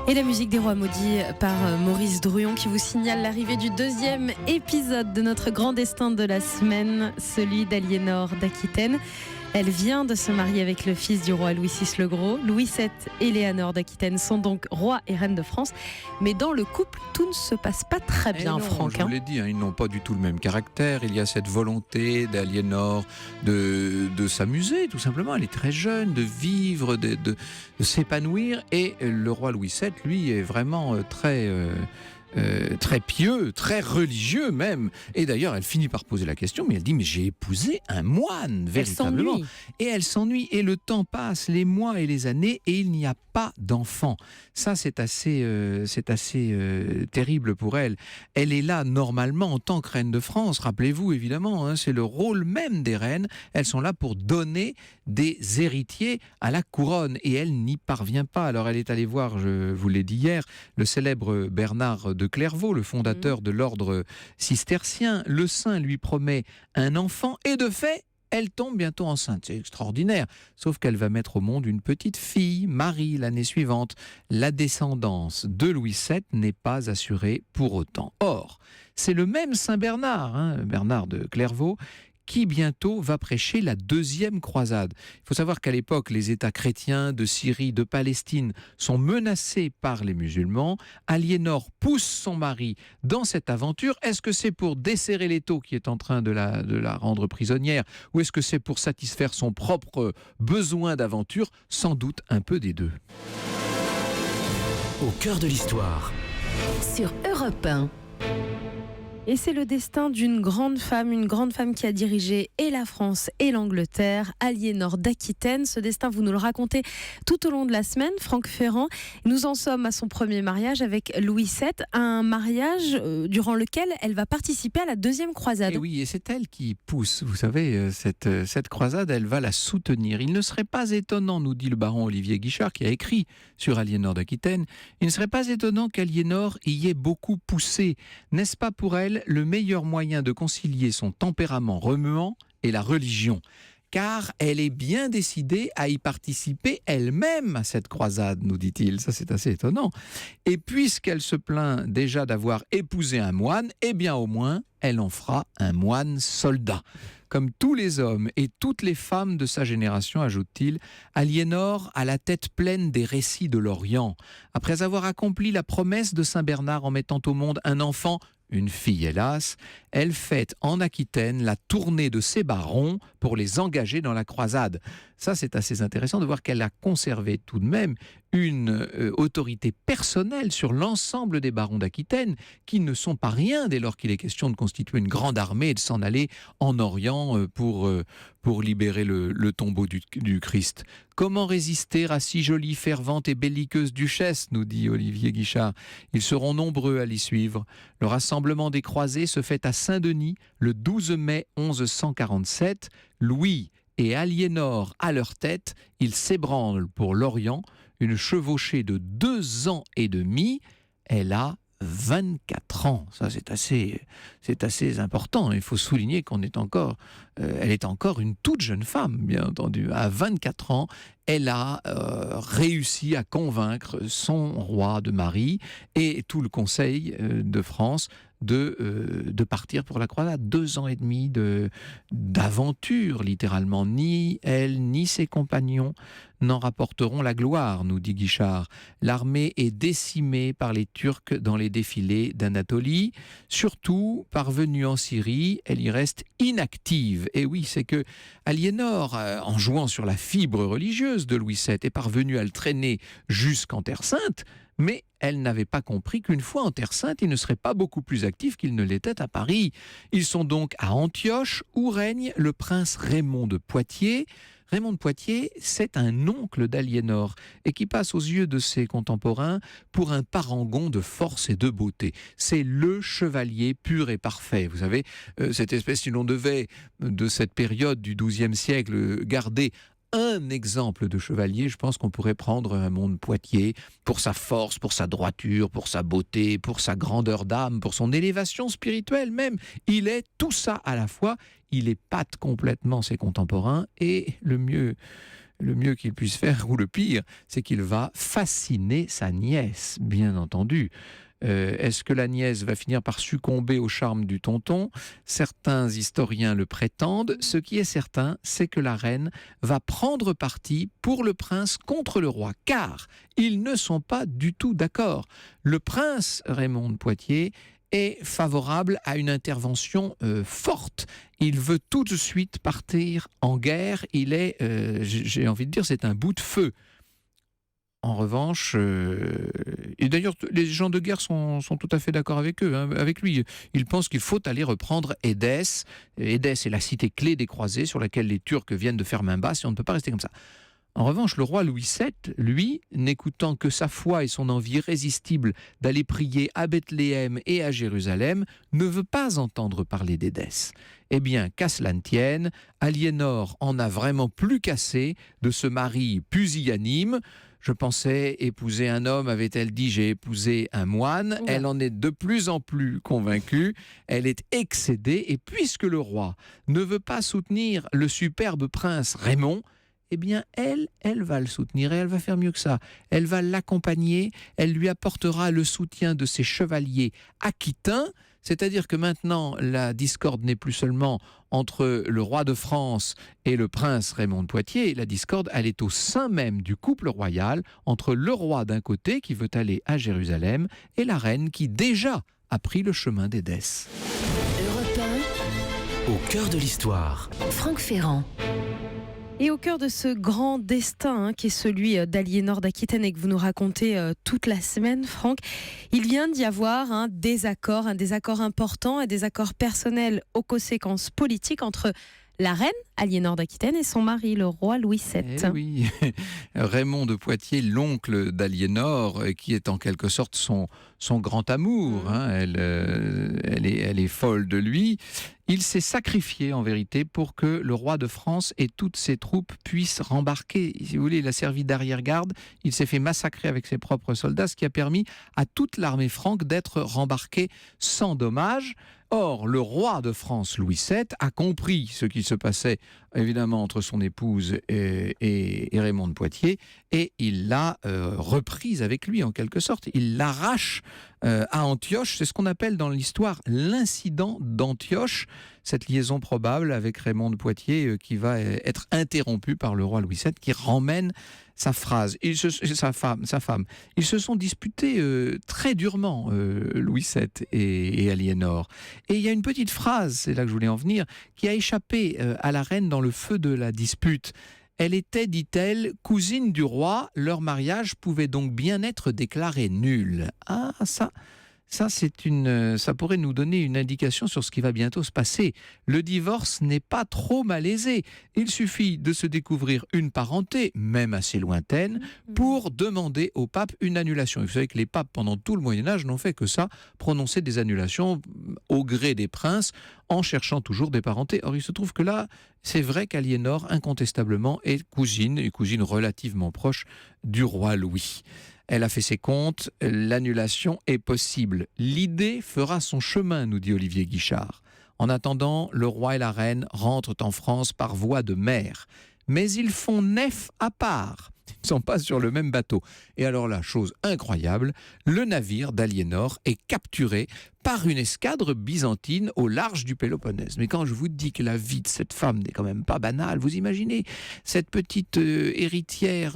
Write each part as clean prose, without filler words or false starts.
Et la musique des Rois Maudits par Maurice Druon qui vous signale l'arrivée du deuxième épisode de notre grand destin de la semaine, celui d'Aliénor d'Aquitaine. Elle vient de se marier avec le fils du roi Louis VI le Gros. Louis VII et Léonore d'Aquitaine sont donc rois et reines de France. Mais dans le couple, tout ne se passe pas très bien, Franck. Je vous l'ai dit, ils n'ont pas du tout le même caractère. Il y a cette volonté d'Aliénor de s'amuser, tout simplement. Elle est très jeune, de vivre, de s'épanouir. Et le roi Louis VII, lui, est vraiment très pieux, très religieux même. Et d'ailleurs, elle finit par poser la question, mais elle dit, mais j'ai épousé un moine, véritablement. Et elle s'ennuie. Et le temps passe, les mois et les années, et il n'y a pas d'enfant. Ça, c'est assez terrible pour elle. Elle est là, normalement, en tant que reine de France. Rappelez-vous, évidemment, c'est le rôle même des reines. Elles sont là pour donner des héritiers à la couronne. Et elle n'y parvient pas. Alors, elle est allée voir, je vous l'ai dit hier, le célèbre Bernard de Clairvaux, le fondateur de l'ordre cistercien. Le saint lui promet un enfant et de fait, elle tombe bientôt enceinte. C'est extraordinaire. Sauf qu'elle va mettre au monde une petite fille, Marie, l'année suivante. La descendance de Louis VII n'est pas assurée pour autant. Or, c'est le même Saint Bernard, Bernard de Clairvaux, qui bientôt va prêcher la deuxième croisade. Il faut savoir qu'à l'époque, les États chrétiens de Syrie, de Palestine sont menacés par les musulmans. Aliénor pousse son mari dans cette aventure. Est-ce que c'est pour desserrer l'étau qui est en train de la rendre prisonnière, ou est-ce que c'est pour satisfaire son propre besoin d'aventure? Sans doute un peu des deux. Au cœur de l'histoire. Sur Europe 1. Et c'est le destin d'une grande femme qui a dirigé et la France et l'Angleterre, Aliénor d'Aquitaine. Ce destin, vous nous le racontez tout au long de la semaine, Franck Ferrand. Nous en sommes à son premier mariage avec Louis VII, un mariage durant lequel elle va participer à la deuxième croisade. Et oui, et c'est elle qui pousse, vous savez, cette croisade, elle va la soutenir. Il ne serait pas étonnant, nous dit le baron Olivier Guichard, qui a écrit sur Aliénor d'Aquitaine, il ne serait pas étonnant qu'Aliénor y ait beaucoup poussé. N'est-ce pas pour elle le meilleur moyen de concilier son tempérament remuant et la religion, car elle est bien décidée à y participer elle-même à cette croisade, nous dit-il. Ça, c'est assez étonnant. Et puisqu'elle se plaint déjà d'avoir épousé un moine, eh bien au moins, elle en fera un moine soldat. Comme tous les hommes et toutes les femmes de sa génération, ajoute-t-il, Aliénor a la tête pleine des récits de l'Orient. Après avoir accompli la promesse de Saint Bernard en mettant au monde un enfant, une fille hélas, elle fait en Aquitaine la tournée de ses barons pour les engager dans la croisade. Ça, c'est assez intéressant de voir qu'elle a conservé tout de même une autorité personnelle sur l'ensemble des barons d'Aquitaine, qui ne sont pas rien dès lors qu'il est question de constituer une grande armée et de s'en aller en Orient pour libérer le tombeau du Christ. Comment résister à si jolie, fervente et belliqueuse duchesse, nous dit Olivier Guichard. Ils seront nombreux à l'y suivre. Le rassemblement des croisés se fait à Saint-Denis le 12 mai 1147. Louis et Aliénor à leur tête, ils s'ébranlent pour l'Orient, une chevauchée de 2 ans et demi. Elle a 24 ans. Ça, c'est assez important. Il faut souligner elle est encore une toute jeune femme, bien entendu. À 24 ans, elle a réussi à convaincre son roi de mari et tout le conseil de France de partir pour la croisade. 2 ans et demi d'aventure, littéralement. Ni elle, ni ses compagnons n'en rapporteront la gloire, nous dit Guichard. L'armée est décimée par les Turcs dans les défilés d'Anatolie. Surtout, parvenue en Syrie, elle y reste inactive. Et oui, c'est que Aliénor, en jouant sur la fibre religieuse de Louis VII, est parvenue à le traîner jusqu'en Terre Sainte, mais elle n'avait pas compris qu'une fois en Terre Sainte, il ne serait pas beaucoup plus actif qu'il ne l'était à Paris. Ils sont donc à Antioche, où règne le prince Raymond de Poitiers. Raymond de Poitiers, c'est un oncle d'Aliénor et qui passe aux yeux de ses contemporains pour un parangon de force et de beauté. C'est le chevalier pur et parfait. Vous savez, cette espèce, si l'on devait, de cette période du XIIe siècle, garder un exemple de chevalier, je pense qu'on pourrait prendre Raymond de Poitiers pour sa force, pour sa droiture, pour sa beauté, pour sa grandeur d'âme, pour son élévation spirituelle même. Il est tout ça à la fois. Il épate complètement ses contemporains et le mieux le mieux qu'il puisse faire, ou le pire, c'est qu'il va fasciner sa nièce, bien entendu. Est-ce que la nièce va finir par succomber au charme du tonton? Certains historiens le prétendent. Ce qui est certain, c'est que la reine va prendre parti pour le prince contre le roi, car ils ne sont pas du tout d'accord. Le prince Raymond de Poitiers est favorable à une intervention forte. Il veut tout de suite partir en guerre. Il est, j'ai envie de dire, c'est un bout de feu. En revanche, et d'ailleurs les gens de guerre sont tout à fait d'accord avec eux, hein, avec lui. Ils pensent qu'il faut aller reprendre Édesse. Édesse est la cité clé des croisés sur laquelle les Turcs viennent de faire main basse et on ne peut pas rester comme ça. En revanche, le roi Louis VII, lui, n'écoutant que sa foi et son envie irrésistible d'aller prier à Bethléem et à Jérusalem, ne veut pas entendre parler d'Édesse. Eh bien, qu'à cela ne tienne, Aliénor en a vraiment plus qu'assez de ce mari pusillanime. Je pensais épouser un homme, avait-elle dit, j'ai épousé un moine. Ouais. Elle en est de plus en plus convaincue. Elle est excédée. Et puisque le roi ne veut pas soutenir le superbe prince Raymond, eh bien, elle va le soutenir et elle va faire mieux que ça. Elle va l'accompagner, elle lui apportera le soutien de ses chevaliers aquitains, c'est-à-dire que maintenant, la discorde n'est plus seulement entre le roi de France et le prince Raymond de Poitiers. La discorde, elle est au sein même du couple royal, entre le roi d'un côté qui veut aller à Jérusalem et la reine qui déjà a pris le chemin d'Édesse. Europe 1, au cœur de l'histoire. Franck Ferrand. Et au cœur de ce grand destin qui est celui d'Aliénor d'Aquitaine et que vous nous racontez toute la semaine, Franck, il vient d'y avoir un désaccord important, un désaccord personnel aux conséquences politiques entre la reine Aliénor d'Aquitaine et son mari, le roi Louis VII. Eh oui, Raymond de Poitiers, l'oncle d'Aliénor, qui est en quelque sorte son grand amour. Hein. Elle est folle de lui. Il s'est sacrifié en vérité pour que le roi de France et toutes ses troupes puissent rembarquer. Si vous voulez, il a servi d'arrière-garde. Il s'est fait massacrer avec ses propres soldats, ce qui a permis à toute l'armée franque d'être rembarquée sans dommage. Or, le roi de France, Louis VII, a compris ce qui se passait évidemment entre son épouse et Raymond de Poitiers, et il l'a reprise avec lui en quelque sorte. Il l'arrache à Antioche. C'est ce qu'on appelle dans l'histoire l'incident d'Antioche, cette liaison probable avec Raymond de Poitiers qui va être interrompue par le roi Louis VII qui ramène sa femme. Ils se sont disputés très durement, Louis VII et Aliénor. Et il y a une petite phrase, c'est là que je voulais en venir, qui a échappé à la reine dans le feu de la dispute. Elle était, dit-elle, cousine du roi. Leur mariage pouvait donc bien être déclaré nul. Ah, ça pourrait nous donner une indication sur ce qui va bientôt se passer. Le divorce n'est pas trop malaisé. Il suffit de se découvrir une parenté, même assez lointaine, pour demander au pape une annulation. Et vous savez que les papes, pendant tout le Moyen-Âge, n'ont fait que ça, prononcer des annulations au gré des princes, en cherchant toujours des parentés. Or, il se trouve que là, c'est vrai qu'Aliénor, incontestablement, est cousine relativement proche du roi Louis. Elle a fait ses comptes, l'annulation est possible. L'idée fera son chemin, nous dit Olivier Guichard. En attendant, le roi et la reine rentrent en France par voie de mer. Mais ils font nef à part. Ils ne sont pas sur le même bateau. Et alors là, chose incroyable, le navire d'Aliénor est capturé par une escadre byzantine au large du Péloponnèse. Mais quand je vous dis que la vie de cette femme n'est quand même pas banale, vous imaginez cette petite héritière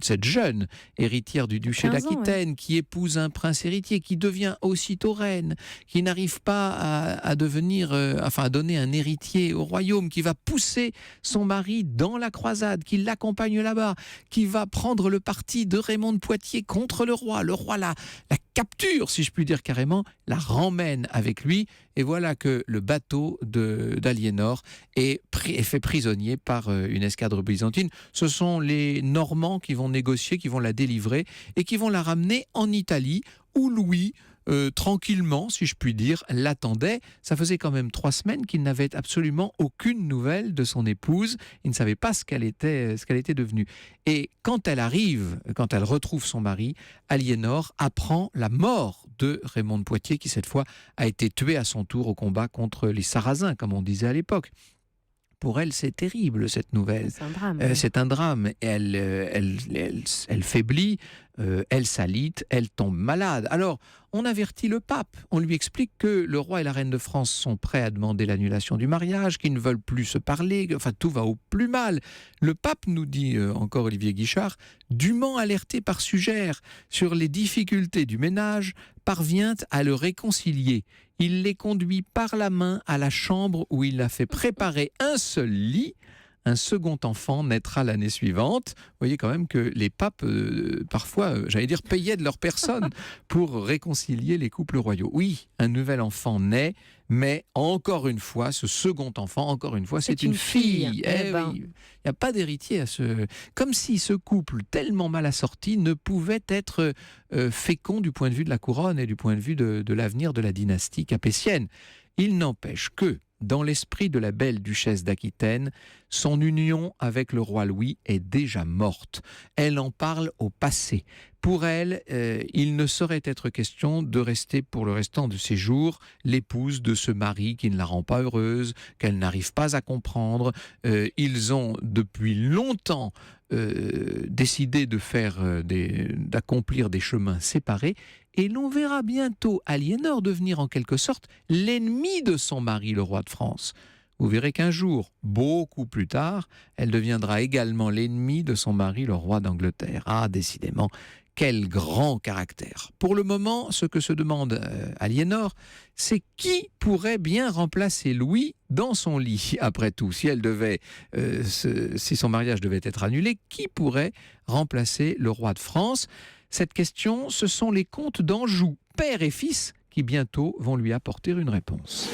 cette jeune héritière du duché d'Aquitaine, qui épouse un prince héritier, qui devient aussitôt reine, qui n'arrive pas à donner un héritier au royaume, qui va pousser son mari dans la croisade, qui l'accompagne là-bas, qui va prendre le parti de Raymond de Poitiers contre le roi. Le roi la capture, si je puis dire carrément, la ramène avec lui, et voilà que le bateau d'Aliénor est fait prisonnier par une escadre byzantine. Ce sont les Normands qui vont négocier, qui vont la délivrer, et qui vont la ramener en Italie, où Louis, tranquillement, si je puis dire, l'attendait. Ça faisait quand même 3 semaines qu'il n'avait absolument aucune nouvelle de son épouse. Il ne savait pas ce qu'elle était devenue. Et quand elle retrouve son mari, Aliénor apprend la mort de Raymond de Poitiers, qui cette fois a été tué à son tour au combat contre les Sarrasins, comme on disait à l'époque. Pour elle, c'est terrible, cette nouvelle. C'est un drame. C'est un drame. Elle faiblit, elle s'alite, elle tombe malade. Alors, on avertit le pape. On lui explique que le roi et la reine de France sont prêts à demander l'annulation du mariage, qu'ils ne veulent plus se parler. Enfin, tout va au plus mal. Le pape, nous dit encore Olivier Guichard, dûment alerté par Sugère sur les difficultés du ménage, parvient à le réconcilier. Il les conduit par la main à la chambre où il a fait préparer un seul lit. Un second enfant naîtra l'année suivante. Vous voyez quand même que les papes, parfois, j'allais dire, payaient de leur personne pour réconcilier les couples royaux. Oui, un nouvel enfant naît, mais encore une fois, ce second enfant, encore une fois, c'est une fille. Oui. Il n'y a pas d'héritier à ce... Comme si ce couple tellement mal assorti ne pouvait être fécond du point de vue de la couronne et du point de vue de l'avenir de la dynastie capétienne. Il n'empêche que, dans l'esprit de la belle duchesse d'Aquitaine, son union avec le roi Louis est déjà morte. Elle en parle au passé. Pour elle, il ne saurait être question de rester pour le restant de ses jours l'épouse de ce mari qui ne la rend pas heureuse, qu'elle n'arrive pas à comprendre. Ils ont depuis longtemps décidé d'accomplir des chemins séparés. Et l'on verra bientôt Aliénor devenir en quelque sorte l'ennemi de son mari, le roi de France. Vous verrez qu'un jour, beaucoup plus tard, elle deviendra également l'ennemi de son mari, le roi d'Angleterre. Ah, décidément, quel grand caractère. Pour le moment, ce que se demande Aliénor, c'est qui pourrait bien remplacer Louis dans son lit. Après tout, si son mariage devait être annulé, qui pourrait remplacer le roi de France ? Cette question, ce sont les comtes d'Anjou, père et fils, qui bientôt vont lui apporter une réponse.